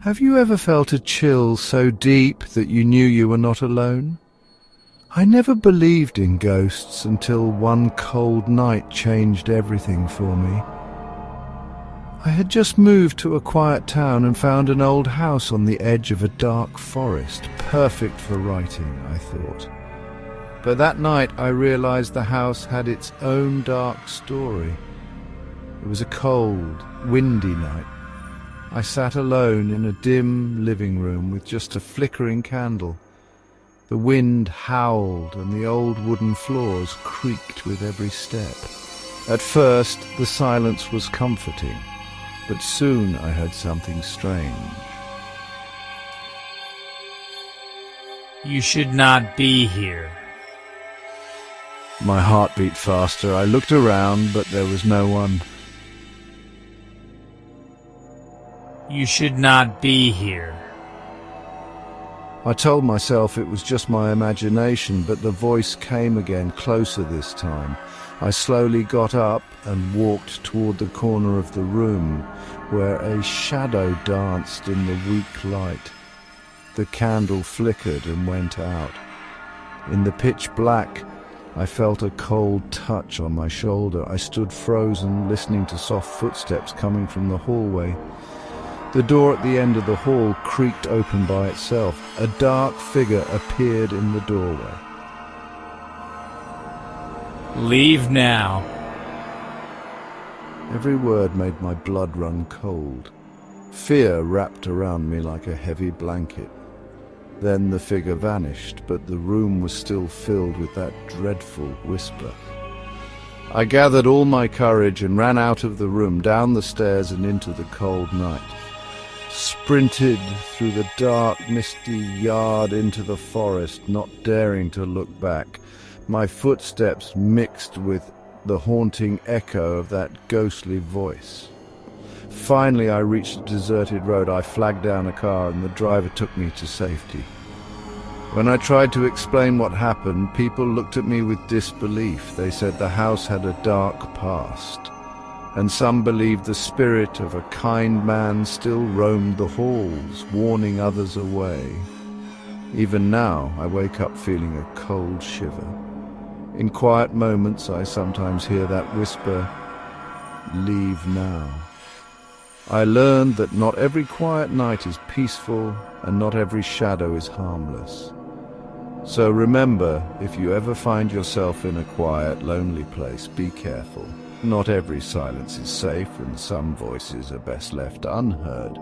Have you ever felt a chill so deep that you knew you were not alone? I never believed in ghosts until one cold night changed everything for me. I had just moved to a quiet town and found an old house on the edge of a dark forest, perfect for writing, I thought. But that night I realized the house had its own dark story. It was a cold, windy night. I sat alone in a dim living room with just a flickering candle. The wind howled and the old wooden floors creaked with every step. At first, the silence was comforting, but soon I heard something strange. You should not be here. My heart beat faster. I looked around, but there was no one. You should not be here. I told myself it was just my imagination, but the voice came again, closer this time. I slowly got up and walked toward the corner of the room, where a shadow danced in the weak light. The candle flickered and went out. In the pitch black, I felt a cold touch on my shoulder. I stood frozen, listening to soft footsteps coming from the hallway. The door at the end of the hall creaked open by itself. A dark figure appeared in the doorway. Leave now. Every word made my blood run cold. Fear wrapped around me like a heavy blanket. Then the figure vanished, but the room was still filled with that dreadful whisper. I gathered all my courage and ran out of the room, down the stairs and into the cold night. Sprinted through the dark, misty yard into the forest, not daring to look back. My footsteps mixed with the haunting echo of that ghostly voice. Finally, I reached a deserted road. I flagged down a car and the driver took me to safety. When I tried to explain what happened, people looked at me with disbelief. They said the house had a dark past, and some believed the spirit of a kind man still roamed the halls, warning others away. Even now, I wake up feeling a cold shiver. In quiet moments, I sometimes hear that whisper, "Leave now." I learned that not every quiet night is peaceful, and not every shadow is harmless. So remember, if you ever find yourself in a quiet, lonely place, be careful. Not every silence is safe, and some voices are best left unheard.